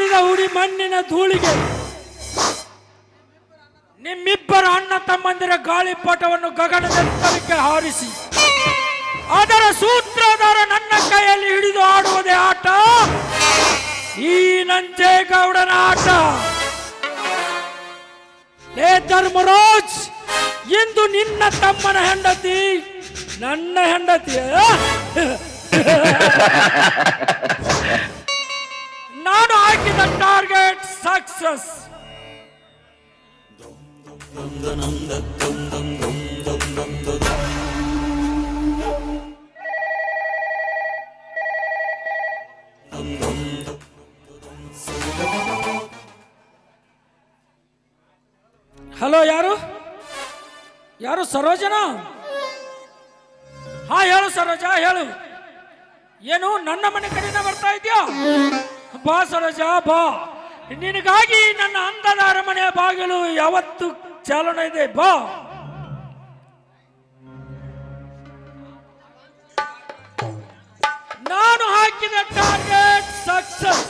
ಮಾಡಿದ ಹುಡಿ ಮಣ್ಣಿನ ಧೂಳಿಗೆ ನಿಮ್ಮಿಬ್ಬರ ಅಣ್ಣ ತಮ್ಮಂದಿರ ಗಾಳಿಪಟವನ್ನು ಗಗನದೆತ್ತರಕ್ಕೆ ಹಾರಿಸಿ ಅದರ ಸೂತ್ರಧಾರ ನನ್ನ ಕೈಯಲ್ಲಿ ಹಿಡಿದು ಆಡುವುದೇ ಆಟ ಈ ನಂಜೇಗೌಡನ ಆಟ. ಹೇ ಧರ್ಮರಾಜ್, ಇಂದು ನಿನ್ನ ತಮ್ಮನ ಹೆಂಡತಿ ನನ್ನ ಹೆಂಡತಿ. ನಾನು ಹಾಕಿದ ಟಾರ್ಗೆಟ್ ಸಕ್ಸಸ್. ಹಲೋ, ಯಾರು ಯಾರು? ಸರೋಜನಾ? ಹಾ, ಹೇಳು ಸರೋಜ, ಹೇಳು. ಏನು ನನ್ನ ಮನೆ ಕಡೆಯಿಂದ ಬರ್ತಾ ಇದೆಯಾ? ಬಾ ಸರೋಜ, ಬಾ. ನಿನಗಾಗಿ ನನ್ನ ಅಂದದ ಅರಮನೆಯ ಬಾಗಿಲು ಯಾವತ್ತು ಚಾಲನೆ ಇದೆ. ಬಾ. ನಾನು ಹಾಕಿದ ಟಾರ್ಗೆಟ್ ಸಕ್ಸಸ್.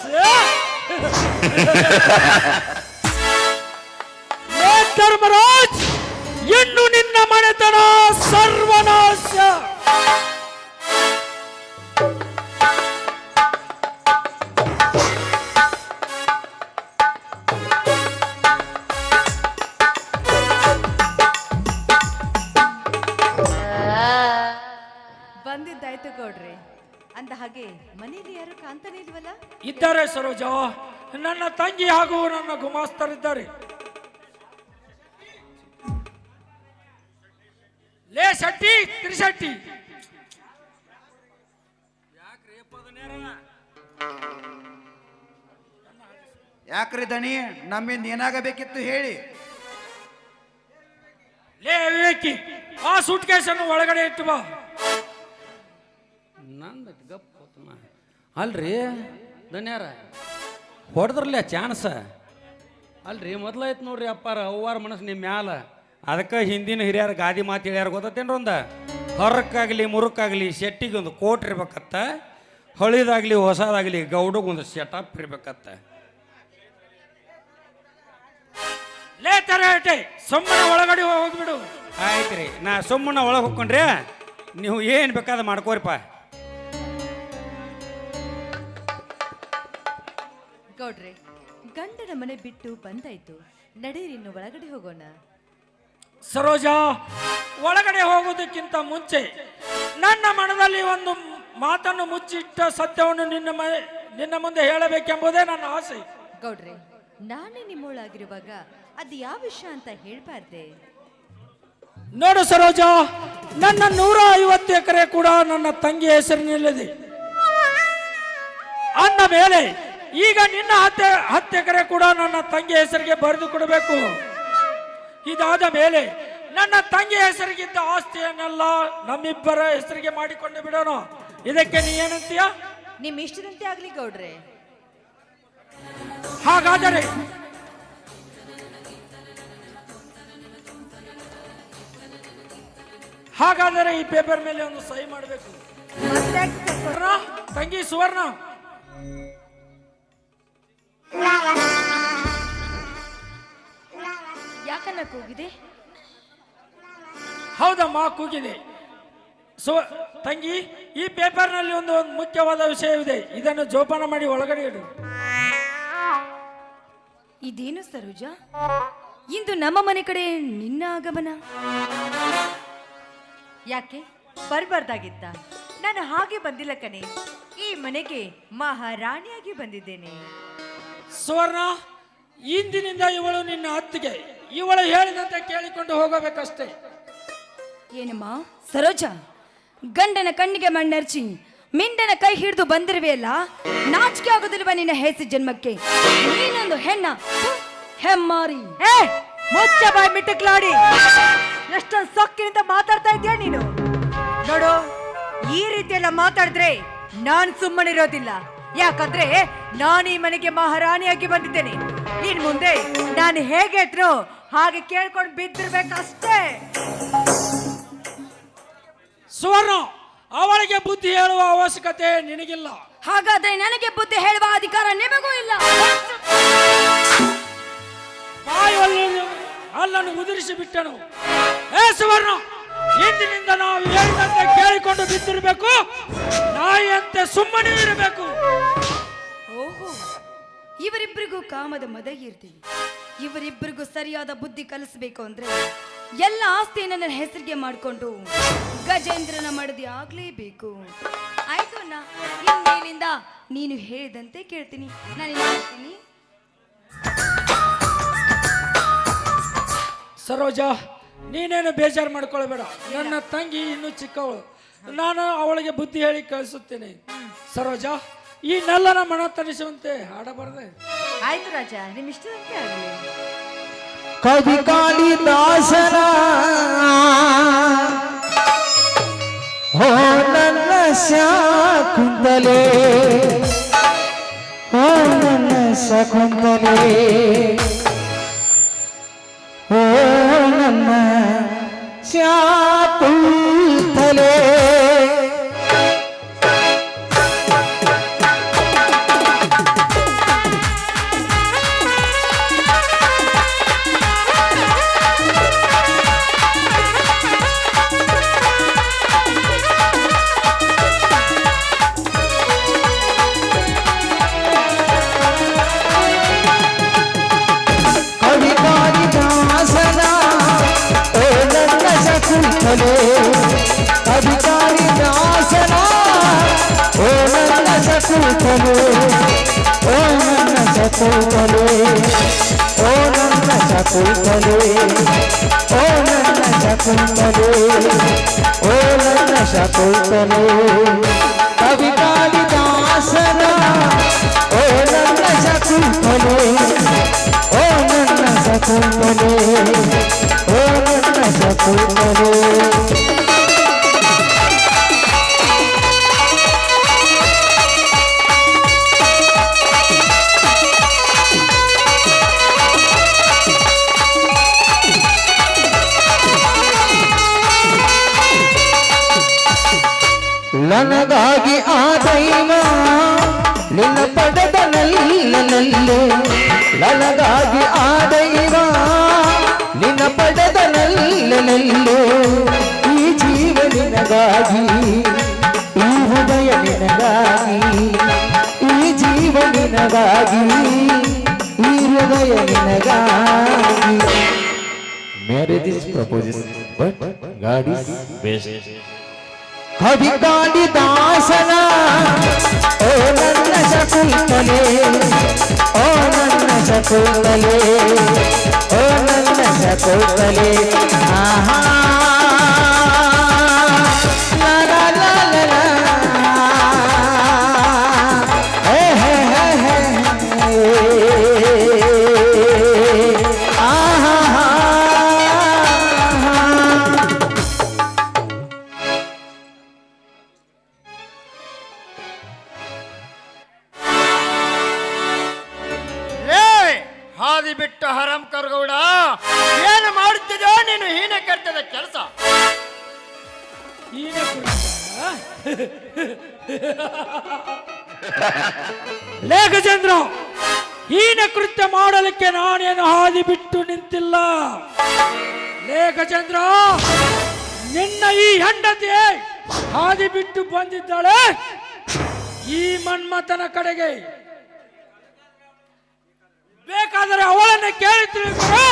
ಧರ್ಮರಾಜ್, ಇನ್ನು ನಿನ್ನ ಮನೆತನ ಸರ್ವನಾಶ. ಬಂದಿದ್ದಾಯ್ತು ಗೌಡ್ರಿ. ಅಂದ ಹಾಗೆ ಮನೆಯಲ್ಲಿ ಯಾರು ಕಾಂತಾನೆ ಇಲ್ವಲ್ಲ? ಇದ್ದಾರೆ ಸರೋಜ, ನನ್ನ ತಂಗಿ ಹಾಗೂ ನನ್ನ ಗುಮಾಸ್ತರಿದ್ದಾರೆ. ಲೇ ಶೆಟ್ಟಿ, ತ್ರಿಶೆಟ್ಟಿ, ಯಾಕ್ರಿ ದಣಿ, ನಮ್ಮಿಂದ ಏನಾಗಬೇಕಿತ್ತು ಹೇಳಿ. ಲೇ ವಿವೇಕಿ, ಆ ಸೂಟ್ ಕೇಸನ್ನು ಒಳಗಡೆ ಇಟ್ಟು ಬಾ. ನಂದು ಗಪ್ ಅಲ್ರಿ ಧನ್ಯಾರ ಹೊಡೆದ್ರಲ್ಲ ಚಾನ್ಸ. ಅಲ್ರಿ ಮೊದ್ಲಾಯ್ತು ನೋಡ್ರಿ ಅಪ್ಪಾರ ಅವ್ವಾರ ಮನಸ್ಸು ನಿಮ್ಮ ಮ್ಯಾಲ. ಅದಕ್ಕೆ ಹಿಂದಿನ ಹಿರಿಯರ ಗಾದಿ ಮಾತು ಹೇಳ್ಯಾರ ಗೊತ್ತೇನ್ರ? ಒಂದು ಹೊರಕ್ಕಾಗಲಿ ಮುರುಕ್ಕಾಗಲಿ ಶೆಟ್ಟಿಗೆ ಒಂದು ಕೋಟ್ ಇರ್ಬೇಕತ್ತ, ಹಳಿದಾಗಲಿ ಹೊಸದಾಗಲಿ ಗೌಡಗೊಂದು ಸೆಟಪ್ ಇರ್ಬೇಕತ್ತ. ಲೇ ತರಹಟೆ, ಸುಮ್ಮನೆ ಒಳಗಡೆ ಹೋಗ್ಬಿಡು. ಆಯ್ತು ರೀ, ನಾ ಸುಮ್ಮನೆ ಒಳಗೆ ಹೋಗ್ಕೊಂಡ್ರಿ, ನೀವು ಏನು ಬೇಕಾದ ಮಾಡ್ಕೋರಿಪ್ಪ. ಗೌಡ್ರೆ, ಗಂಡನ ಮನೆ ಬಿಟ್ಟು ಬಂದಾಯ್ತು, ನಡೀರಿ ಇನ್ನು ಒಳಗಡೆ ಹೋಗೋಣ. ಸರೋಜ, ಒಳಗಡೆ ಹೋಗೋದಕ್ಕಿಂತ ಮುಂಚೆ ನನ್ನ ಮನದಲ್ಲಿ ಒಂದು ಮಾತನ್ನು ಮುಚ್ಚಿಟ್ಟ ಸತ್ಯವನ್ನು ನಿನ್ನ ಮುಂದೆ ಹೇಳಬೇಕೆಂಬುದೇ ನನ್ನ ಆಸೆ. ಗೌಡ್ರೆ, ನಾನೇ ನಿಮ್ಮೊಳಗಿರುವಾಗ ಅದು ಯಾವ ವಿಷಯ ಅಂತ ಹೇಳ್ಬಾರ್ದೆ? ನೋಡು ಸರೋಜ, ನನ್ನ 150 ಎಕರೆ ಕೂಡ ನನ್ನ ತಂಗಿ ಹೆಸರಿನಲ್ಲಿದೆ. ಅಂದ ಮೇಲೆ ಈಗ ನಿನ್ನ 10 ಎಕರೆ ಕೂಡ ನನ್ನ ತಂಗಿ ಹೆಸರಿಗೆ ಬರೆದು ಕೊಡಬೇಕು. ಇದಾದ ಮೇಲೆ ನನ್ನ ತಂಗಿ ಹೆಸರಿಗಿದ್ದ ಆಸ್ತಿಯನ್ನೆಲ್ಲ ನಮ್ಮಿಬ್ಬರ ಹೆಸರಿಗೆ ಮಾಡಿಕೊಂಡು ಬಿಡೋಣ. ಇದಕ್ಕೆ ನೀ ಏನಂತೀಯ? ನಿಮ್ ಇಷ್ಟದಂತೆ ಆಗ್ಲಿ ಗೌಡ್ರೆ. ಹಾಗಾದರೆ ಈ ಪೇಪರ್ ಮೇಲೆ ಒಂದು ಸಹಿ ಮಾಡಬೇಕು. ತಂಗಿ ಸುವರ್ಣ, ಯಾಕನ್ನ ಕೂಗಿದೆ? ಹೌದಮ್ಮ, ಕೂಗಿದೆ. ತಂಗಿ, ಈ ಪೇಪರ್ನಲ್ಲಿ ಒಂದು ಮುಖ್ಯವಾದ ವಿಷಯವಿದೆ. ಇದನ್ನು ಜೋಪಾನ ಮಾಡಿ ಒಳಗಡೆ ಇಡು. ಇದೇನು ಸರೋಜ, ಇಂದು ನಮ್ಮ ಮನೆ ಕಡೆ ನಿನ್ನ ಆಗಮನ? ಯಾಕೆ ಬರಬಾರ್ದಾಗಿತ್ತ? ನಾನು ಹಾಗೆ ಬಂದಿಲ್ಲ ಕಣೆ, ಈ ಮನೆಗೆ ಮಹಾರಾಣಿಯಾಗಿ ಬಂದಿದ್ದೇನೆ. ಸುವರ್ಣ, ಇಂದಿನಿಂದ ಇವಳು ನಿನ್ನ ಅತ್ತಿಗೆ. ಇವಳು ಹೇಳಿದಂತೆ ಕೇಳಿಕೊಂಡು ಹೋಗಬೇಕಷ್ಟೇ. ಏನಮ್ಮ ಸರೋಜ, ಗಂಡನ ಕಣ್ಣಿಗೆ ಮಣ್ಣರ್ಚಿ ಮಿಂಡನ ಕೈ ಹಿಡಿದು ಬಂದಿರುವೆಯಲ್ಲ, ನಾಚಿಕೆ ಆಗೋದಿಲ್ವ ನಿನ್ನ ಹೆಸರು ಜನ್ಮಕ್ಕೆ? ನೀನೊಂದು ಹೆಣ್ಣ, ಹೆಮ್ಮಾರಿ. ಮುಚ್ಚ ಬಾಯ್ ಮಿಟ್ಟಕ್ಲಾಡಿ, ಎಷ್ಟೊಂದು ಸೊಕ್ಕಿನಿಂದ ಮಾತಾಡ್ತಾ ಇದೀಯ ನೀನು. ನೋಡು, ಈ ರೀತಿ ಎಲ್ಲ ಮಾತಾಡಿದ್ರೆ ನಾನ್ ಸುಮ್ಮನಿರೋದಿಲ್ಲ. ಯಾಕಂದ್ರೆ ನಾನು ಈ ಮನೆಗೆ ಮಹಾರಾಣಿಯಾಗಿ ಬಂದಿದ್ದೇನೆ. ಇನ್ ಮುಂದೆ ನಾನು ಹೇಗೆ ಇದ್ರು ಹಾಗೆ ಕೇಳ್ಕೊಂಡು ಬಿದ್ದಿರ್ಬೇಕಷ್ಟೇ. ಸುವರ್ಣ, ಅವಳಿಗೆ ಬುದ್ಧಿ ಹೇಳುವ ಅವಶ್ಯಕತೆ ನಿನಗಿಲ್ಲ. ಹಾಗಾದ್ರೆ ನನಗೆ ಬುದ್ಧಿ ಹೇಳುವ ಅಧಿಕಾರ ನಿಮಗೂ ಇಲ್ಲ. ಅಲ್ಲನ್ನು ಉದುರಿಸಿ ಬಿಟ್ಟನು. ಏ ಸುವರ್ಣ, ಇಂದಿನಿಂದ ನಾವು ಹೇಳಿದಂತೆ ಕೇಳಿಕೊಂಡು ಬಿದ್ದಿರಬೇಕು, ನಾಯಿಯಂತೆ ಸುಮ್ಮನೆ ಇರಬೇಕು. ಓಹೋ, ಇವರಿಬ್ಬರಿಗೂ ಕಾಮದ ಮದ ಇರ್ತೀವಿ. ಇವರಿಬ್ಬರಿಗೂ ಸರಿಯಾದ ಬುದ್ಧಿ ಕಲಿಸಬೇಕು ಅಂದ್ರೆ ಎಲ್ಲ ಆಸ್ತಿಯನ್ನು ನನ್ನ ಹೆಸರಿಗೆ ಮಾಡಿಕೊಂಡು ಗಜೇಂದ್ರನ ಮಡದಿ ಆಗ್ಲೇಬೇಕು. ಆಯ್ತು ಅಣ್ಣ, ಇನ್ಮೇಲಿಂದ ನೀನು ಹೇಳಿದಂತೆ ಕೇಳ್ತೀನಿ. ನಾನು ಹೇಳ್ತೀನಿ. ಸರೋಜಾ, ನೀನೇನು ಬೇಜಾರು ಮಾಡ್ಕೊಳ್ಬೇಡ. ನನ್ನ ತಂಗಿ ಇನ್ನೂ ಚಿಕ್ಕವಳು, ನಾನು ಅವಳಿಗೆ ಬುದ್ಧಿ ಹೇಳಿ ಕಳಿಸುತ್ತೇನೆ. ಸರೋಜಾ, ಈ ನೆಲ್ಲನ ಮನ ತಣಿಸುವಂತೆ ಹಾಡಬಾರದೆ? ಆಯ್ತು ರಾಜ, ನಿಮ್ ಇಷ್ಟದಂತೆ ಆಗಲಿ. ಕವಿ ಕಾಳಿದಾಸನ ಹೋ ನನ್ನ ಶಾಕುಂತಲೆ, ಹೋ ನನ್ನ ಶಕುಂತಲೆ, ಓ ನನ್ನ ಶಾಕುಂತಲೆ. ಅಧಿಕಾರಿ ದಾಸನ ಓ ನನ್ನ ಶಕುಂತಲೆ, ಓ ನನ್ನ ಶಕುಂತಲೆ, ಓ ನನ್ನ ಶಕುಂತಲೆ, ಓ ನನ್ನ ಶಕುಂತಲೆ, ಓ ನನ್ನ ಶಕುಂತಲೆ. ಅಧಿಕಾರಿ ದಾಸನ ಓ ನನ್ನ ಶಕುಂತಲೆ, ಓ ನನ್ನ ಶಕುಂತಲೆ, ಓ ನನ್ನ ಶಕುಂತಲೆ. ನನಗಾಗಿ ಆ ದೈವ ನಿನ್ನ ಪಡೆದ ನಲ್ಲೇ, ನನಗಾಗಿ ಆ ದೈವ ನಿನ್ನ ಪಡೆದ ನಲ್ಲೇ. ಈ ಜೀವ ನಿನಗಾಗಿ, ಈ ಹೃದಯ ನಿನಗಾಗಿ, ಈ ಜೀವ ನಿನಗಾಗಿ, ಈ ಹೃದಯ ನಿನಗಾಗಿ. Marriage is proposed, but God is best. ಕವಿ ಕಾಳಿದಾಸನ ಓ ನನ್ನ ಶಕುಂತಲೆ, ಓ ನನ್ನ ಶಕುಂತಲೆ, ಓ ನನ್ನ ಶಕುಂತಲೆ. ಆಹಾ ಲಾ ಲಾ ಲಾ ಲಾ ಲಾ. ಹೇ ಹೇ ಹೇ ಹೇ. ಆಹಾ ಹಾದಿ ಬಿಟ್ಟ ಹರಾಮ್ ಕರ್ಗೌಡ, ಏನು ಮಾಡುತ್ತಿದೋ ನೀನು ಹೀನ ಕರ್ತದ ಕೆಲಸ? ಲೇ ಗಜೇಂದ್ರ, ಹೀನ ಕೃತ್ಯ ಮಾಡಲಿಕ್ಕೆ ನಾನೇನು ಹಾದಿ ಬಿಟ್ಟು ನಿಂತಿಲ್ಲ. ಲೇ ಗಜೇಂದ್ರ, ನಿನ್ನ ಈ ಹೆಂಡತಿ ಹಾದಿ ಬಿಟ್ಟು ಬಂದಿದ್ದಾಳೆ ಈ ಮನ್ಮಥನ ಕಡೆಗೆ. ಬೇಕಾದರೆ ಅವಳನ್ನು ಕೇಳಿ ತಿಳಿದ್ರು.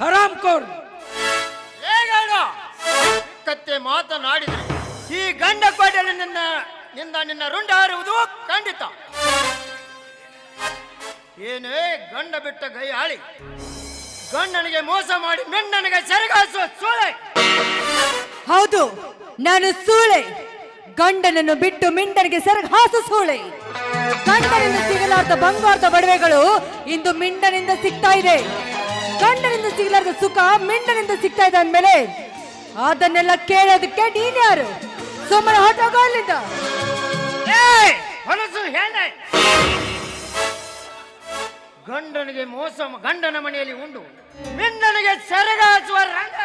ಹರಾಮ್ ಕೋರ್ ಕತ್ತೆ ಮಾತನಾಡಿದ್ರೆ ಈ ಗಂಡ ಕೋಟೆಯಲ್ಲಿ ನಿನ್ನ ರುಂಡ ಹಾರುವುದು ಖಂಡಿತ. ಏನೇ ಗಂಡ ಬಿಟ್ಟ ಗೈ ಆಳಿ, ಗಂಡನಿಗೆ ಮೋಸ ಮಾಡಿ ಮೆಣ್ಣನಿಗೆ ಸೆರಗಾಸುವ ಸೂಳೆ. ಹೌದು, ನಾನು ಸೂಳೆ. ಗಂಡನನ್ನು ಬಿಟ್ಟು ಮಿಂಡನಿಗೆ ಸೆರಗ ಹಾಸು ಸೂಳೆ. ಗಂಡನಿಂದ ಸಿಗಲಾರ್ದ ಬಂಗಾರದ ಒಡವೆಗಳು ಇಂದು ಮಿಂಡನಿಂದ ಸಿಗ್ತಾ ಇದೆ. ಗಂಡನಿಂದ ಸಿಗಲಾರ್ದ ಸುಖ ಮಿಂಡನಿಂದ ಸಿಗ್ತಾ ಇದೆ ಅಂದ್ಮೇಲೆ ಅದನ್ನೆಲ್ಲ ಕೇಳೋದಕ್ಕೆ ನೀನ್ಯಾರು? ಸುಮ್ಮನೆ ಹೊಟ್ಟೋಗೋ ಅಲ್ಲಿಂದ. ಹೊಲಸು ಹೇಳೆ. ಗಂಡನಿಗೆ ಮೋಸ, ಗಂಡನ ಮನೆಯಲ್ಲಿ ಉಂಡು ಮಿಂಡನಿಗೆ ಸೆರಗಾಸುವ ರಂಗ.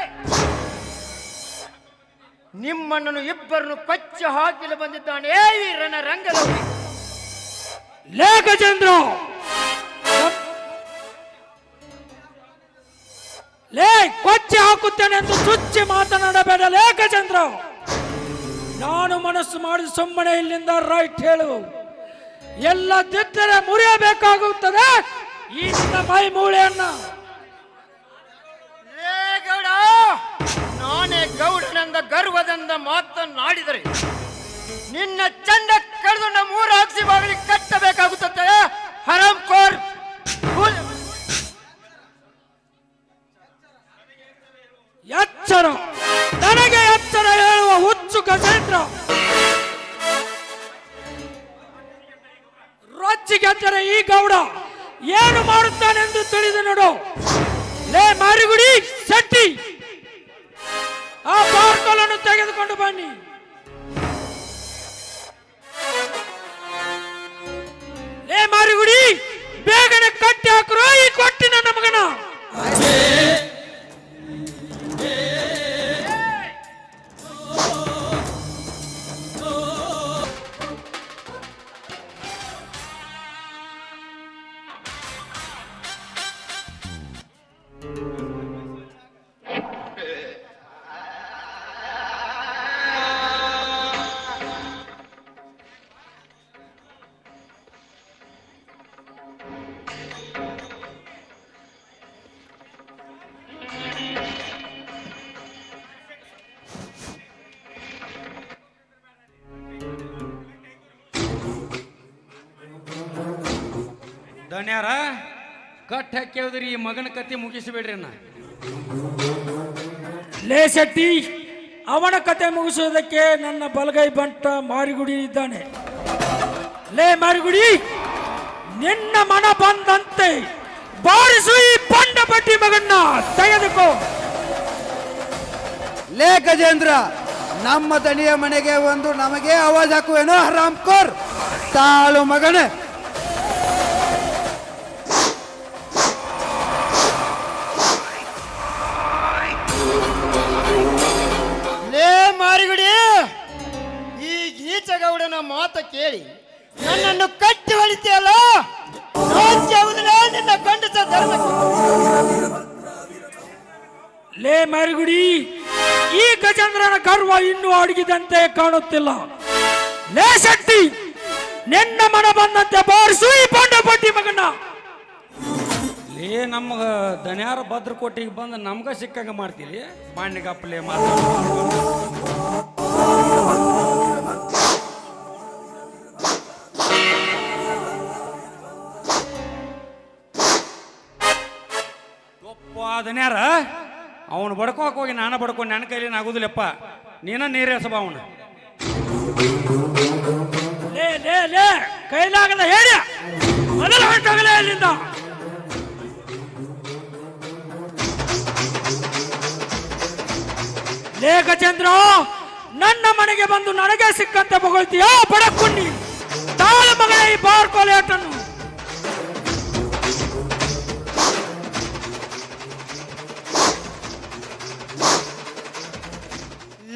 ನಿಮ್ಮಣ್ಣನು ಇಬ್ಬರನ್ನು ಕೊಚ್ಚ ಹಾಕಲು ಬಂದಿದ್ದಾನೆ ಈ ರಣ ರಂಗದಲ್ಲಿ. ಲೇ ಗಜೇಂದ್ರ, ಲೇ ಕೊಚ್ಚಿ ಹಾಕುತ್ತೇನೆ ಎಂದು ಚುಚ್ಚಿ ಮಾತನಾಡಬೇಡ. ಲೇ ಗಜೇಂದ್ರ, ನಾನು ಮನಸ್ಸು ಮಾಡಿ ಸುಮ್ಮನೆ ಇಲ್ಲಿಂದ ರೈಟ್ ಹೇಳು. ಎಲ್ಲ ದಿದ್ದರೆ ಮುರಿಯಬೇಕಾಗುತ್ತದೆ ಈ ನಿನ್ನ ಮೈ ಮೂಳೆಯನ್ನ. ಲೇ ಗೌಡ, ನಾನೇ ಗೌಡನೆಂದ ಗರ್ವದಿಂದ ಮಾತನಾಡಿದರೆ ನಿನ್ನ ಚಂಡ ಕಳೆದು ನಮ್ಮ ಮೂರು ಹಾಕ್ಸಿ ಬಾಗಿಲಿ ಕಟ್ಟಬೇಕಾಗುತ್ತದೆ. ಹರಾಮ್ ಕೋರ್. ಎಚ್ಚರ, ನನಗೆ ಎಚ್ಚರ ಹೇಳುವ ಹುಚ್ಚು ಗಜೇಂದ್ರ. ರೊಚ್ಚಿಗೆದ್ದರೆ ಈ ಗೌಡ ಏನು ಮಾಡುತ್ತಾನೆಂದು ತಿಳಿದು ನೋಡು. ಲೇ ಮಾರಿಗುಡಿ ಶೆಟ್ಟಿ, ಆ ಬಾರ್ಕೋಲನ್ನು ತೆಗೆದುಕೊಂಡು ಬನ್ನಿ. ಲೇ ಮಾರಿಗುಡಿ, ಬೇಗನೆ ಕಟ್ಟಿ ಹಾಕರು ಈ ಕೊಟ್ಟಿನ ನಮಗನ. ದಣ್ಯಾರ ಕಟ್ ಹಾಕ್ಯವ್ರಿ ಈ ಮಗನ ಕತೆ ಮುಗಿಸಿಬಿಡ್ರಿ ನಾ. ಲೇ ಶೆಟ್ಟಿ, ಅವನ ಕತೆ ಮುಗಿಸುವುದಕ್ಕೆ ನನ್ನ ಬಲಗೈ ಬಂಟ ಮಾರಿಗುಡಿ ಇದ್ದಾನೆ. ಲೇ ಮಾರಿಗುಡಿ, ನಿನ್ನ ಮನ ಬಂದಂತೆ ಬಾರಿಸು ಈ ಬಂಡ ಬಡ್ಡಿ ಮಗನ್ನ ತೆಗೆದುಕೋ. ಲೇ ಗಜೇಂದ್ರ, ನಮ್ಮ ದಣಿಯ ಮನೆಗೆ ಒಂದು ನಮಗೆ ಆವಾಜ್ ಹಾಕುವೇನೋ ಹರಾಮ್ ಕೋರ್. ತಾಳು ಮಗನೇ. ಲೇ ಮಾರಿಗುಡಿ, ಈ ಗೀಚಗೌಡನ ಮಾತ ಕೇಳಿ ನನ್ನನ್ನು ಕಟ್ಟಿ ಹೊಡಿತೀಯಲ್ಲ, ನಿನ್ನ ಗಂಡಸ ಧರ್ಮಕ್ಕೆ. ಲೇ ಮಾರಿಗುಡಿ, ಈ ಗಜೇಂದ್ರನ ಗರ್ವ ಇನ್ನೂ ಅಡಗಿದಂತೆ ಕಾಣುತ್ತಿಲ್ಲ. ಲೇ ಶಕ್ತಿ, ನಿನ್ನ ಮನ ಬಂದಂತೆ ಬಾರಿಸು ಈ ಬಂಡ ಬಡ್ಡಿ ಮಗನ್ನ. ಲೇ ನಮ್ಗ ದಣ್ಯಾರ ಭದ್ರಕೋಟೆಗೆ ಬಂದು ನಮ್ಗ ಸಿಕ್ಕಂಗ ಮಾಡ್ತೀರಿ. ಬಾಂಡಿಗಪ್ಪಲೆ ಮಾತಾಡ ದಣ್ಯಾರ, ಅವನು ಬಡ್ಕೋಕ್ ಹೋಗಿ ನಾನು ಬಡ್ಕೊಂಡು ನನ್ನ ಕೈಲಿ ಆಗುದಿಲ್ಲಪ್ಪ. ನೀನ ನೀರೇಸಬ ಅವನು. ಲೇ ಲೇ ಲೇ, ಕೈಲಾಗದ ಹೇಳಿ ಮೊದಲ ಹೊರಟಾಗಲೇ ಅಲ್ಲಿಂದ. ಲೇ ಗಜೇಂದ್ರ, ನನ್ನ ಮನೆಗೆ ಬಂದು ನನಗೆ ಸಿಕ್ಕಂತೆ ಬೊಗಳ್ತೀಯ ಬಡಕುಂಡಿ. ತಾಳ ಮಗಳ ಈ ಬಾರ್ಕೋಲೆ ಆಟನ್ನು.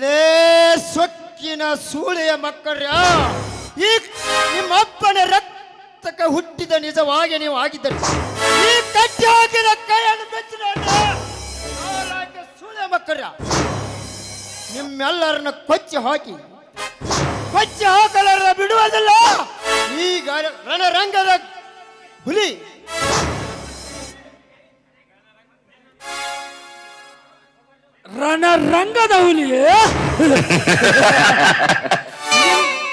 ಲೇ ಸೊಕ್ಕಿನ ಸೂಳೆಯ ಮಕ್ಕಳ್ರ, ಈ ನಿಮ್ಮಪ್ಪನ ರಕ್ತಕ್ಕೆ ಹುಟ್ಟಿದ ನಿಜವಾಗಿ ನೀವು ಆಗಿದ್ದರು. ಈ ಕಟ್ಟಿ ಹಾಕಿದ ಕೈಯನ್ನು ಬೆಚ್ಚಿನ ಸೂಳೆಯ ಮಕ್ಕಳ್ರ, ನಿಮ್ಮೆಲ್ಲರನ್ನ ಕೊಚ್ಚಿ ಹಾಕಲಾರ ಬಿಡುವುದಿಲ್ಲ. ಈಗ ರಣರಂಗದ ಹುಲಿ ರಣರಂಗದ ಹುಲಿಯೇ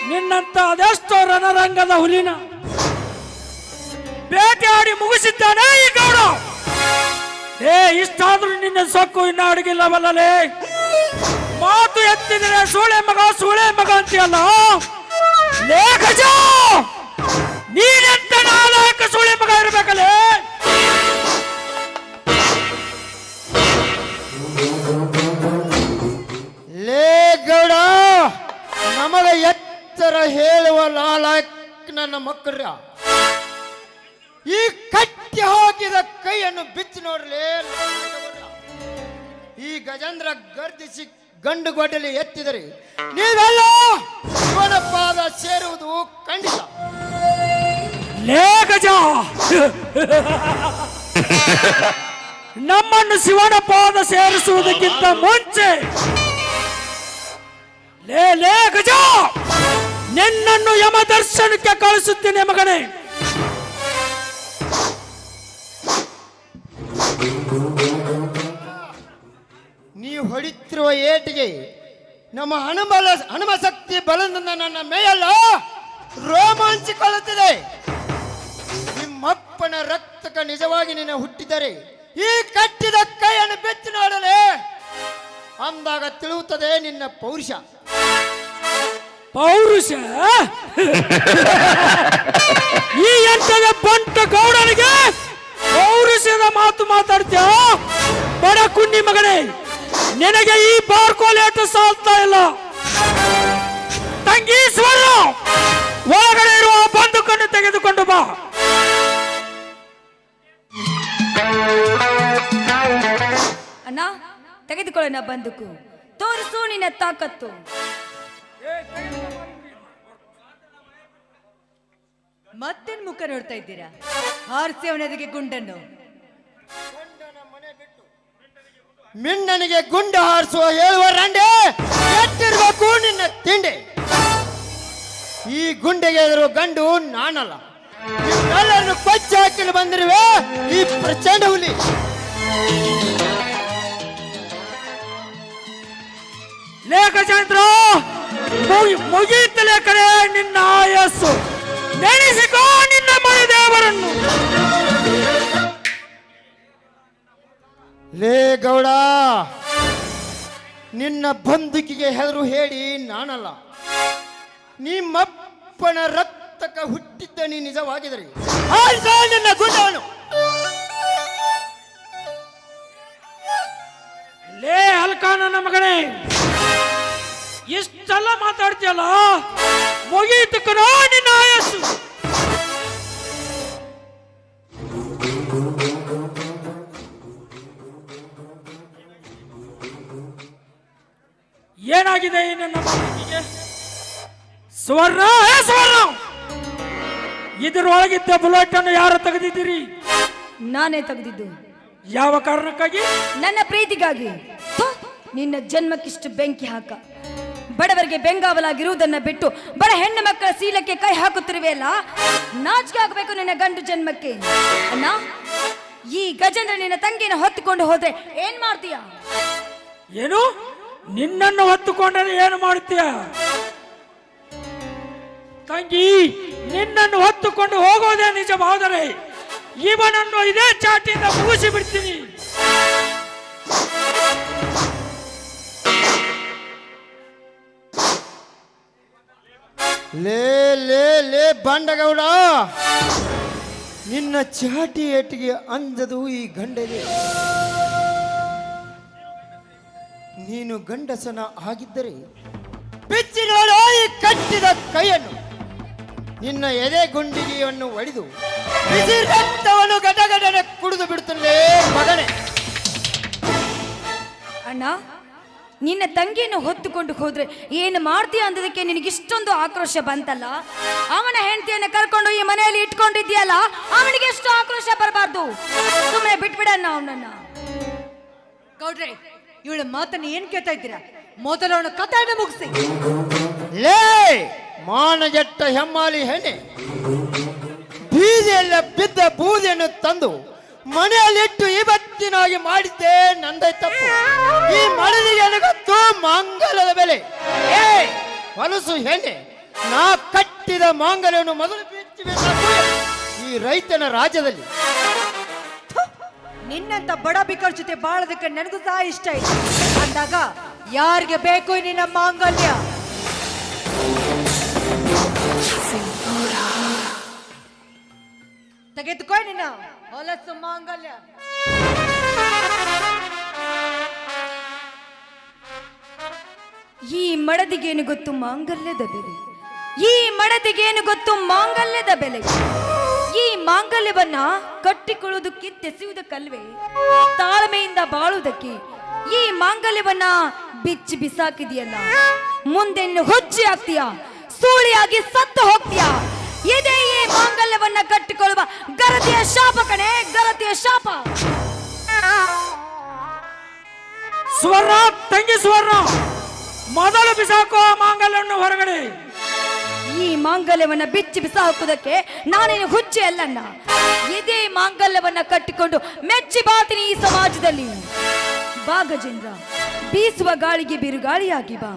ನಿನ್ನಂತ ಅದೆಷ್ಟೋ ರಣರಂಗದ ಹುಲಿನ ಬೇಟೆಯಾಡಿ ಮುಗಿಸಿದ್ದಾನೆ ಈ ಗೌಡ. ಇಷ್ಟಾದ್ರೂ ನಿನ್ನ ಸೊಕ್ಕು ಇನ್ನ ಅಡಗಿಲ್ಲವಲ್ಲೇ. ಮಾತು ಎತ್ತಿದರೆ ಸೂಳೆ ಮಗ ಅಂತೀಯಲ್ಲ. ಲೇ ಗಜ, ನೀನೆಂತ ನಾಲ್ಕ ಸೂಳೆ ಮಗ ಇರ್ಬೇಕಲ್ಲೇ. ಲೇ ಗೌಡ, ನಮಗ ಎತ್ತರ ಹೇಳುವ ಲಾಲಾಕ್ ನನ್ನ ಮಕ್ಕಳ, ಈ ಕಟ್ಟಿ ಹಾಕಿದ ಕೈಯನ್ನು ಬಿಚ್ಚಿ ನೋಡ್ಲೇ. ಈ ಗಜೇಂದ್ರ ಗರ್ದಿಸಿ ಗಂಡು ಗೊಡ್ಡಲಿ ಎತ್ತಿದರೆ ನೀವೆಲ್ಲ ಇವನ ಪಾದ ಸೇರುವುದು ಖಂಡಿತ. ಲೇ ಗಜ, ನಮ್ಮನ್ನು ಶಿವನ ಪಾದ ಸೇರಿಸುವುದಕ್ಕಿಂತ ಮುಂಚೆ ಲೇ ಗಜ, ನಿನ್ನನ್ನು ಯಮ ದರ್ಶನಕ್ಕೆ ಕಳಿಸುತ್ತೇನೆ ಮಗನೇ. ನೀವು ಹೊಡಿತಿರುವ ಏಟಿಗೆ ನಮ್ಮ ಹನುಮ ಶಕ್ತಿ ಬಲದಿಂದ ನನ್ನ ಮೇಯಲ್ಲ ರೋಮಾಂಚಿಕೊಳ್ಳುತ್ತಿದೆ. ನಿಮ್ಮಪ್ಪನ ರಕ್ತಕ ನಿಜವಾಗಿ ನಿನ್ನ ಹುಟ್ಟಿದರೆ ಈ ಕಟ್ಟಿದ ಕೈಯನ್ನು ಬೆಚ್ಚಿ ನೋಡಲೇ, ಅಂದಾಗ ತಿಳಿಯುತ್ತದೆ ನಿನ್ನ ಪೌರುಷ. ಪೌರುಷ? ಈ ಯಂತ್ರದ ಬಂಟ ಗೌಡನಿಗೆ ಪೌರುಷದ ಮಾತು ಮಾತಾಡ್ತೀಯ? ಬಡ ಕುಂಡಿ ಮಗನೇ, ನಿನಗೆ ಈ ಬಾರ್ಕೋಲೇಟ ಸಾಲ್ತಾ ಇಲ್ಲ. ತಂಗಿ ಸ್ವರ್ಣ, ಒಳಗಡೆ ಇರುವ ಬಂದೂಕನ್ನು ತೆಗೆದುಕೊಂಡು ಬಾ. ಅಣ್ಣ, ತೆಗೆದುಕೊಳ್ಳೋಣ ಬಂದೂಕು. ತೋರಿಸು ನಿನ್ನ ತಾಕತ್ತು. ಮತ್ತೇನ್ ಮುಖ ನೋಡ್ತಾ ಇದ್ದೀರಾ? ಹಾರಿಸಿ ಅವನದಿಗೆ ಗುಂಡನ್ನು. ಮಿಣ್ಣನಿಗೆ ಗುಂಡು ಹಾರಿಸುವ ಹೇಳುವ ರಂಡೆ ಎಟ್ಟಿರ್ಬೇಕು ನಿನ್ನ ತಿಂಡೆ. ಈ ಗುಂಡೆಗೆ ಎದುರು ಗಂಡು ನಾನಲ್ಲ, ಎಲ್ಲರನ್ನು ಕೊಚ್ಚಿ ಹಾಕಲು ಬಂದಿರುವೆ ಈ ಪ್ರಚಂಡ ಹುಲಿ. ಲೇಖಚಂದ್ರ, ಮುಗಿಯುತ್ತಲೇ ಕರೆ ನಿನ್ನ ಆಯಸ್ಸು. ನೆನೆಸಿಕೋ ನಿನ್ನ ಮನೆದೇವರನ್ನು. ಲೇ ಗೌಡ, ನಿನ್ನ ಬಂದುಕಿಗೆ ಹೆದರು ಹೇಳಿ ನಾನಲ್ಲ, ನಿಮ್ಮಪ್ಪನ ರಕ್ತಕ ಹುಟ್ಟಿದ್ದ ನೀ ನಿಜವಾಗಿದ್ರಿ ನಿನ್ನ ಗುಂಡವನು. ಲೇ ಅಲ್ಕ ನನ್ನ ಮಗನೇ, ಇಷ್ಟೆಲ್ಲ ಮಾತಾಡ್ತೀಯಲ್ಲ, ಮುಗಿಯಿತಕ್ಕನೋ ನಿನ್ನ ಆಯಸ್ಸು. ಏನಾಗಿದೆ ಈ ನನ್ನ ಮಗನಿಗೆ? ಸುವರ್ಣ, ಸುವರ್ಣ, ಇದರೊಳಗಿದ್ದ ಬುಲೆಟ್ ಅನ್ನು ಯಾರು ತೆಗೆದಿದ್ದೀರಿ? ನಾನೇ ತೆಗೆದಿದ್ದು. ಯಾವ ಕಾರಣಕ್ಕಾಗಿ? ನನ್ನ ಪ್ರೀತಿಗಾಗಿ. ಥು, ನಿನ್ನ ಜನ್ಮಕ್ಕಿಷ್ಟು ಬೆಂಕಿ ಹಾಕ. ಬಡವರಿಗೆ ಬೆಂಗಾವಲಾಗಿರುವುದನ್ನ ಬಿಟ್ಟು ಬಡ ಹೆಣ್ಣು ಮಕ್ಕಳ ಶೀಲಕ್ಕೆ ಕೈ ಹಾಕುತ್ತಿರುವೆಯಲ್ಲ, ನಾಚಿಕೆ ಆಗಬೇಕು ನಿನ್ನ ಗಂಡು ಜನ್ಮಕ್ಕೆ. ಅಣ್ಣ, ಈ ಗಜೇಂದ್ರ ನಿನ್ನ ತಂಗಿನ ಹೊತ್ತುಕೊಂಡು ಹೋದ್ರೆ ಏನ್ ಮಾಡ್ತೀಯ? ಏನು? ನಿನ್ನನ್ನು ಹೊತ್ತುಕೊಂಡರೆ ಏನು ಮಾಡುತ್ತೀಯ? ತಂಗಿ, ನಿನ್ನನ್ನು ಹೊತ್ತುಕೊಂಡು ಹೋಗೋದೇ ನಿಜವಾದರೆ ಇವನನ್ನು ಇದೇ ಚಾಟಿಯಿಂದ ಮುಗಿಸಿ ಬಿಡ್ತೀನಿ. ಲೇ ಲೇ ಲೇ ಬಾಂಡಗೌಡ, ನಿನ್ನ ಚಾಟಿ ಏಟಿಗೆ ಅಂಜದು ಈ ಗಂಡಗೆ. ನೀನು ಗಂಡಸನ ಆಗಿದ್ದರೆ ಬಿಚ್ಚಿ ನೋಡೋ ಈ ಕಟ್ಟಿದ ಕೈಯನ್ನು. ನಿನ್ನ ಎದೆ ಗುಂಡಿಗೆಯನ್ನು ಒಡೆದು ಬಿಸಿ ರಕ್ತವನ್ನು ಗಡಗಡನೆ ಕುಡಿದು ಬಿಡುತ್ತಲೇ ಮಗನೇ. ಅಣ್ಣ, ನಿನ್ನ ತಂಗಿಯನ್ನು ಹೊತ್ತುಕೊಂಡು ಹೋದ್ರೆ ಏನು ಮಾಡ್ತೀಯ ಅಂದದಕ್ಕೆ ನಿನಗಿಷ್ಟೊಂದು ಆಕ್ರೋಶ ಬಂತಲ್ಲ. ಅವನ ಹೆಂಡತಿಯನ್ನು ಕರ್ಕೊಂಡು ಈ ಮನೆಯಲ್ಲಿ ಇಟ್ಕೊಂಡಿದ್ಯಲ್ಲ, ಅವನಿಗೆ ಎಷ್ಟು ಆಕ್ರೋಶ ಬರಬಾರ್ದು. ಸುಮ್ಮನೆ ಬಿಟ್ಬಿಡಣ್ಣ ಅವನನ್ನ. ಗೌಡ್ರೆ, ಇವಳ ಮಾತನ್ನ ಏನ್ ಕೇಳ್ತಾ ಇದ್ದೀರಾ? ಮೊದಲು ಅವನ ಕಥೆಯನ್ನು ಮುಗಿಸಿ. ಲೇ ಮಾನಗೆಟ್ಟ ಹೆಮ್ಮಾಲಿ ಹೆಣ್ಣೆ, ಬೀದಿಯಲ್ಲ ಬಿದ್ದ ಬೂದಿಯನ್ನು ತಂದು ಮನೆಯಲ್ಲಿಟ್ಟು ಇವತ್ತಿನಾಗಿ ಮಾಡಿದ್ದೆ ನಂದೇ ತಪ್ಪು. ಈ ಮನದಿಗೆ ನನಗೊತ್ತು ಮಾಂಗಲ್ಯದ ಬೆಲೆ. ಏ ಹೊಲಸು ಹೆಣ್ಣೆ, ನಾ ಕಟ್ಟಿದ ಮಾಂಗಲ್ಯವನ್ನು ಮೊದಲು ಬಿಚ್ಚಬೇಕು ಈ ರೈತನ ರಾಜ್ಯದಲ್ಲಿ. ನಿನ್ನಂತ ಬಡ ಬಿಕರ್ ಜೊತೆ ಬಾಳೋದಕ್ಕೆ ನನಗೂ ಸಹ ಇಷ್ಟ ಇದೆ. ಅಂದಾಗ ಯಾರಿಗೆ ಬೇಕು ನಿನ್ನ ಮಾಂಗಲ್ಯ? ತೆಗೆದುಕೋ ನಿನ್ನ ಹೊಲಸು ಮಾಂಗಲ್ಯ. ಈ ಮಡದಿಗೇನು ಗೊತ್ತು ಮಾಂಗಲ್ಯದ ಬೆಲೆ? ಈ ಮಡದಿಗೇನು ಗೊತ್ತು ಮಾಂಗಲ್ಯದ ಬೆಲೆ? ಈ ಮಾಂಗಲ್ಯವನ್ನ ಕಟ್ಟಿಕೊಳ್ಳುವುದು ಕಿತ್ತೆಸೆಯುವುದಕ್ಕಲ್ವೇ, ತಾಳ್ಮೆಯಿಂದ ಬಾಳುವುದಕ್ಕೆ. ಈ ಮಾಂಗಲ್ಯವನ್ನ ಬಿಚ್ಚಿ ಬಿಸಾಕಿದೆಯಲ್ಲ, ಮುಂದೆ ನೀನು ಹುಚ್ಚಿ ಆಗ್ತೀಯ, ಸೂಳಿಯಾಗಿ ಸತ್ತು ಹೋಗ್ತೀಯ. ಇದೇ ಈ ಮಾಂಗಲ್ಯವನ್ನ ಕಟ್ಟಿಕೊಳ್ಳುವ ಗರತಿಯ ಶಾಪ ಕಣೆ, ಗರತಿಯ ಶಾಪ. ಸ್ವರ್ಣ, ತಂಗಿ ಸ್ವರ್ಣ, ಮೊದಲು ಬಿಸಾಕೋ ಮಾಂಗಲ್ಯವನ್ನು ಹೊರಗಡೆ. ಈ ಮಾಂಗಲ್ಯವನ್ನ ಬಿಚ್ಚಿ ಬಿಸಾಕುವುದಕ್ಕೆ ನಾನೇನು ಹುಚ್ಚಿ ಅಲ್ಲಣ್ಣ. ಇದೇ ಮಾಂಗಲ್ಯವನ್ನ ಕಟ್ಟಿಕೊಂಡು ಮೆಚ್ಚಿ ಬಾತೀನಿ ಈ ಸಮಾಜದಲ್ಲಿ. ಬಾ ಗಜೇಂದ್ರ, ಬೀಸುವ ಗಾಳಿಗೆ ಬಿರುಗಾಳಿಯಾಗಿ ಬಾ,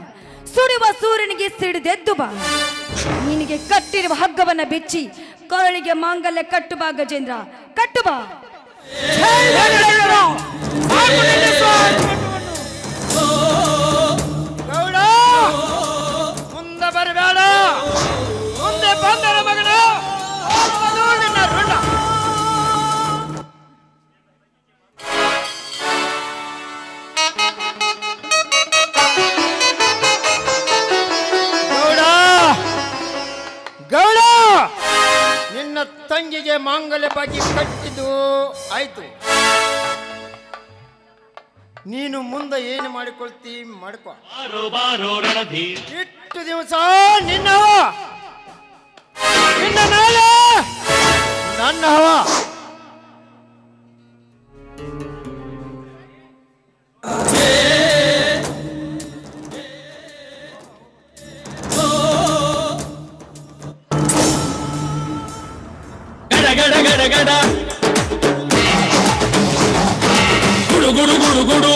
ಸುಡುವ ಸೂರ್ಯನಿಗೆ ಸಿಡಿದೆದ್ದು ಬಾ. ನಿನಗೆ ಕಟ್ಟಿರುವ ಹಗ್ಗವನ್ನ ಬಿಚ್ಚಿ ಕೊರಳಿಗೆ ಮಾಂಗಲ್ಯ ಕಟ್ಟು ಬಾ ಗಜೇಂದ್ರ, ಕಟ್ಟು ಬಾ. ಗೌಡ, ಮುಂದೆ ಬರಬೇಡ. ಮುಂದೆ ಬಂದರ ಮಗನ ನಿನ್ನ ರುಂಡ. ಗೌಡ, ಗೌಡ, ನಿನ್ನ ತಂಗಿಗೆ ಮಾಂಗಲ್ಯ ಬಾಕಿ ಕಟ್ಟಿದ್ದು ಆಯ್ತು. ನೀನು ಮುಂದೆ ಏನು ಮಾಡಿಕೊಳ್ತಿ ಮಾಡ್ಕೊ. ಇಷ್ಟು ದಿವಸ ನಿನ್ನ ಹವ, ನಿನ್ನ ಮೇಲೆ ನನ್ನ ಹವ. ಗಡ ಗಡ ಗಡ ಗಡ ಗುಡು ಗುಡು ಗುಡು ಗುಡು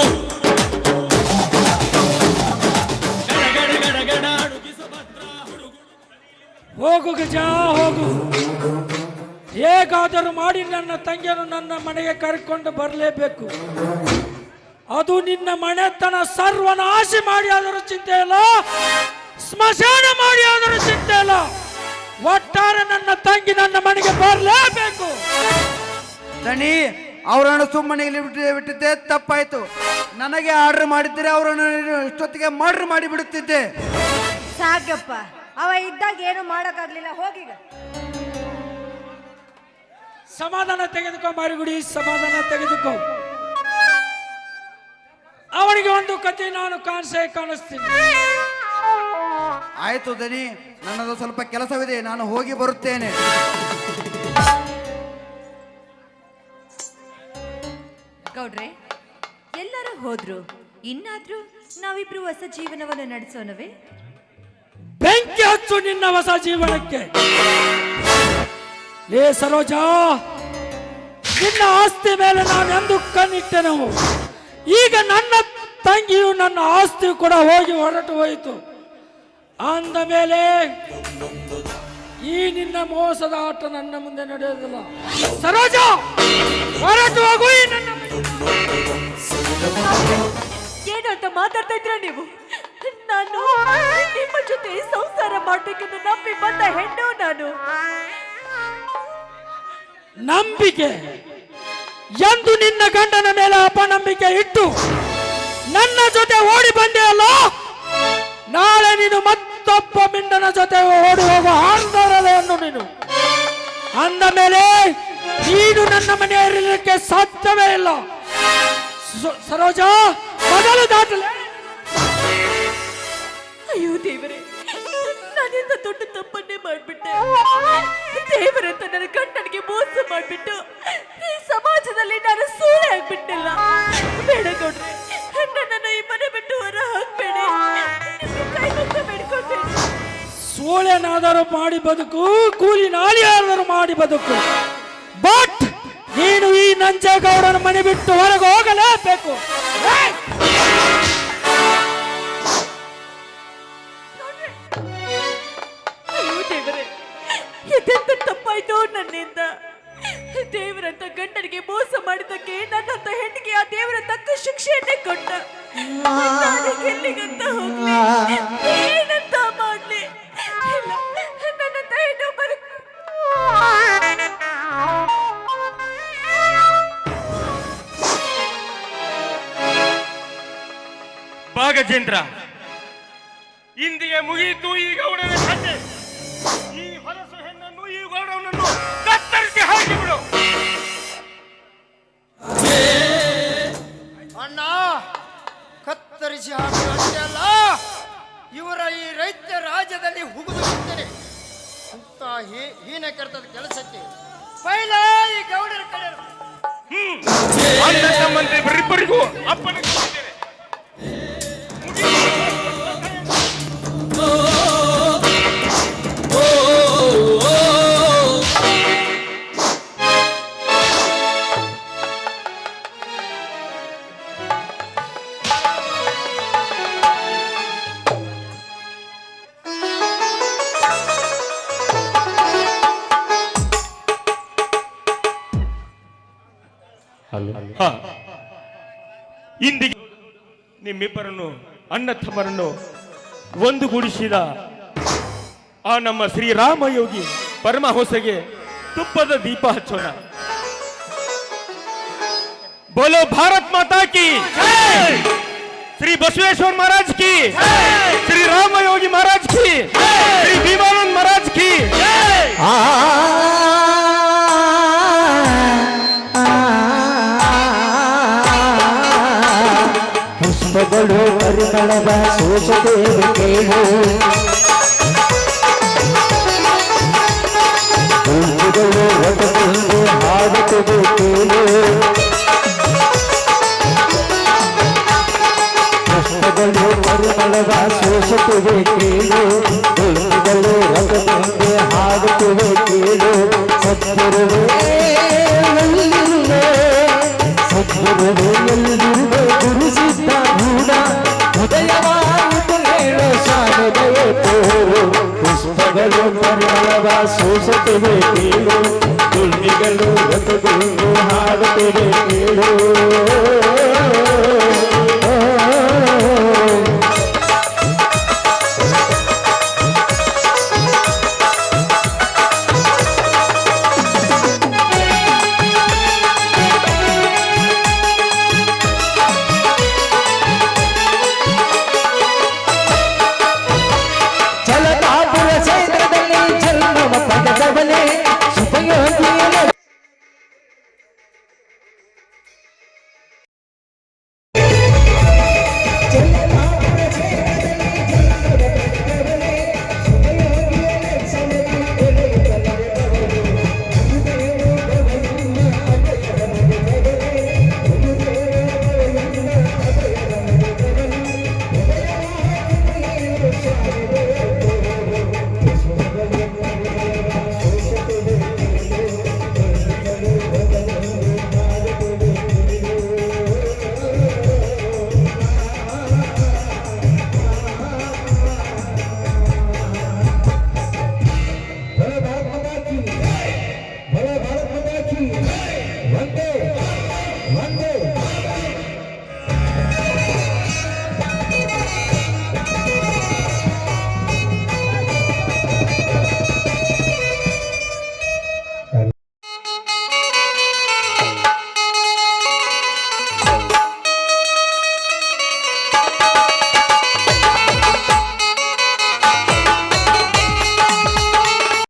ಹೋಗು ಗಜ, ಹೋಗು. ಹೇಗಾದರೂ ಮಾಡಿ ನನ್ನ ತಂಗಿಯನ್ನು ನನ್ನ ಮನೆಗೆ ಕರೆಕೊಂಡು ಬರಲೇಬೇಕು. ಅದು ನಿನ್ನ ಮನೆತನ ಸರ್ವನಾಶ ಮಾಡಿ ಆದರೂ ಚಿಂತೆ ಇಲ್ಲ, ಸ್ಮಶಾನ ಮಾಡಿ ಆದರೂ ಚಿಂತೆ ಇಲ್ಲ. ಒಟ್ಟಾರೆ ನನ್ನ ತಂಗಿ ನನ್ನ ಮನೆಗೆ ಬರಲೇಬೇಕು. ದಣಿ, ಅವರನ್ನು ಸುಮ್ಮನೆ ಇಲ್ಲಿ ಬಿಟ್ಟಿದ್ದೆ ತಪ್ಪಾಯ್ತು. ನನಗೆ ಆರ್ಡರ್ ಮಾಡಿದ್ದರೆ ಅವರನ್ನು ಇಷ್ಟೊತ್ತಿಗೆ ಮರ್ಡರ್ ಮಾಡಿ ಬಿಡುತ್ತಿದ್ದೆ. ಸಾಕಪ್ಪ, ಅವ ಇದ್ದಾಗ ಏನು ಮಾಡಕ್ಕಾಗ್ಲಿಲ್ಲ. ಹೋಗೀಗ. ಸಮಾಧಾನ ತೆಗೆದುಕೋ ಮಾರಿಗುಡಿ, ಸಮಾಧಾನ ತೆಗೆದುಕೋ. ಅವನಿಗೆ ಒಂದು ಕತೆ ನಾನು ಕಾಣಿಸ್ತೀನಿ. ಆಯ್ತು ದನಿ, ನನ್ನದು ಸ್ವಲ್ಪ ಕೆಲಸವಿದೆ, ನಾನು ಹೋಗಿ ಬರುತ್ತೇನೆ. ಗೌಡ್ರೆ, ಎಲ್ಲರೂ ಹೋದ್ರು, ಇನ್ನಾದ್ರೂ ನಾವಿಬ್ರು ಹೊಸ ಜೀವನವನ್ನು ನಡೆಸೋಣವೇ? ಬೆಂಕಿ ಹಚ್ಚು ನಿನ್ನ ಹೊಸ ಜೀವನಕ್ಕೆ. ಲೇ ಸರೋಜಾ, ನಿನ್ನ ಆಸ್ತಿ ಮೇಲೆ ನಾನು ಎಂದು ಕಣ್ಣಿಟ್ಟೆನು. ಈಗ ನನ್ನ ತಂಗಿಯು ನನ್ನ ಆಸ್ತಿಯು ಕೂಡ ಹೋಗಿ ಹೊರಟು ಹೋಯಿತು. ಅಂದ ಮೇಲೆ ಈ ನಿನ್ನ ಮೋಸದ ಆಟ ನನ್ನ ಮುಂದೆ ನಡೆಯೋದಿಲ್ಲ. ಸರೋಜಾ, ಹೊರಟು ಹೋಗು ಈ ನನ್ನ. ಏನು ಅಂತ ಮಾತಾಡ್ತಾ ಇದ್ರ ನೀವು? ನಾನು ನಿಮ್ಮ ಜೊತೆ ಸಂಸಾರ ಮಾಡ್ಬೇಕೆಂದು ನಂಬಿ ಬಂದ ಹೆಣ್ಣು ನಾನು. ನಂಬಿಕೆ ಎಂದು ನಿನ್ನ ಗಂಡನ ಮೇಲೆ ಅಪನಂಬಿಕೆ ಇಟ್ಟು ನನ್ನ ಜೊತೆ ಓಡಿ ಬಂದೆ ಅಲ್ಲ, ನಾಳೆ ನೀನು ಮತ್ತೊಬ್ಬ ಮಿಂಡನ ಜೊತೆ ಓಡಿ ಹೋಗುವ ಆಂದೋಲನೆಯನ್ನು ನೀನು. ಅಂದ ಮೇಲೆ ನೀನು ನನ್ನ ಮನೆಯಲ್ಲಿರಲಿಕ್ಕೆ ಸಾಧ್ಯವೇ ಇಲ್ಲ. ಸರೋಜಾ, ಮೊದಲು ದಾಟಲೇ. ಅಯ್ಯೋ ದೇವರೇ, ನಾನಿಂದ ದೊಡ್ಡ ತಪ್ಪನ್ನೇ ಮಾಡ್ಬಿಟ್ಟೆ. ದೇವರಂತ ನನ್ನ ಗಂಡನಿಗೆ ಮೋಸ ಮಾಡ್ಬಿಟ್ಟು ಈ ಸಮಾಜದಲ್ಲಿ ನಾನು ಸೂಳೆ ಆಗ್ಬಿಟ್ಟಿಲ್ಲ. ಬೇಡ ಗೌಡ್ರೆ, ನನ್ನನ್ನು ಈ ಮನೆ ಬಿಟ್ಟು ಹೊರ ಹಾಕ್ಬೇಡಿ. ಕೈ ಮುಗ್ದು ಬೇಡ್ಕೊಳ್ತೇನೆ. ಸೋಳೆನಾದರೂ ಮಾಡಿ ಬದುಕು, ಕೂಲಿ ನಾಲಿಯಾದರೂ ಮಾಡಿ ಬದುಕು. ಬಟ್ ನೀನು ಈ ನಂಜೇಗೌಡನ ಮನೆ ಬಿಟ್ಟು ಹೊರಗೆ ಹೋಗಲೇಬೇಕು. ಅಯ್ಯೋ ದೇವರೇ, ಇದೆಂತ ತಪ್ಪಾಯ್ತು ನನ್ನಿಂದ. ದೇವರಂತ ಗಂಡನಿಗೆ ಮೋಸ ಮಾಡಿದ್ದಕ್ಕೆ ನನ್ನಂತ ಹೆಣ್ಣಿಗೆ ಆ ದೇವರ ತಕ್ಕ ಶಿಕ್ಷೆಯನ್ನೇ ಕೊಟ್ಟ. ನಾನೀಗ ಎಲ್ಲಿಗಂತ ಹೋಗ್ಲಿ, ಏನಂತ ಮಾಡ್ಲಿ? ಇಲ್ಲ, ನನ್ನಂತ ಹೆಣ್ಣು ಬಾ ಗಜೇಂದ್ರ, ಇಂದಿಗೆ ಮುಗಿಯಿತು ಈ ಗೌಡನ ಕಥೆ. ಈ ಹೊಲಸು ಹೆಣ್ಣನ್ನು, ಈ ಗೌಡನನ್ನು ಕತ್ತರಿಸಿ ಹಾಕಿಬಿಡು. ಅಣ್ಣ, ಕತ್ತರಿಸಿ ಹಾಕಲ್ಲ, ಇವರ ಈ ರೈತ ರಾಜ್ಯದಲ್ಲಿ ಹುಗಿದು ಬಿಡ್ತೇನೆ ಅಂತ ಹೀನ ಕೆಡ್ತದ ಕೆಲಸಕ್ಕೆ ಪೈಲ ಈ ಗೌಡರ ಕಡೆ ಅಣ್ಣ ತಮ್ಮಂದ್ರೆ ಬರಿಬ್ಬರಿಗೂ ಅಪ್ಪನ ಕೊಟ್ಟಿದ್ದೇನೆ. ಹ. ಇಂದಿಗೆ ನಿಮ್ಮಿಬ್ಬರನ್ನು ಅಣ್ಣ ತಮ್ಮರನ್ನು ಒಂದುಗೂಡಿಸಿದ ಆ ನಮ್ಮ ಶ್ರೀರಾಮ ಯೋಗಿ ಪರಮಹಂಸಗೆ ತುಪ್ಪದ ದೀಪ ಹಚ್ಚೋಣ. ಬೋಲೋ ಭಾರತ್ ಮಾತಾ ಕಿ ಶ್ರೀ ಬಸವೇಶ್ವರ ಮಹಾರಾಜ್ ಕಿ, ಶ್ರೀ ರಾಮ ಯೋಗಿ ಮಹಾರಾಜ್ ಕಿ, ಶ್ರೀ ಭೀಮಾನಂದ್ ಮಹಾರಾಜ್ ಕಿ. ಪುಷ್ಪಗಳು ಪರಿಮಳವ ಸೂಸುತ್ತೇವೆ ಕೇಳು, ಹೂವುಗಳು ಹೊರಟುಕೊಂಡು ಹಾಡುತ್ತದೆ ಕೇಳು, ಪುಷ್ಪಗಳು ಪರಿಮಳವ ಸೂಸುತ್ತೇವೆ ಕೇಳು, ಹೂವುಗಳು ಹೊರಟುಕೊಂಡು ಹಾಡುತ್ತದೆ ಕೇಳು. ಸದ್ಗುರುವೇ ಸದ್ಗುರುವೇ ಎಲ್ಲಿರುವೆ ಗುರು ಸಿದ್ಧ ಗೂಢ, ಉದಯವಾಯಿತು ಹೇಳೋ ಶಾರದೆಯ ತೋರು. ಪುಷ್ಪಗಳು ಪರಿಮಳವ ಸೂಸುತ್ತಿವೆ ಕೇಳು, ತುಳ್ಳಿಗಳು ರಥಗೊಂಡು ಹಾಡುತ್ತಿವೆ ಕೇಳು.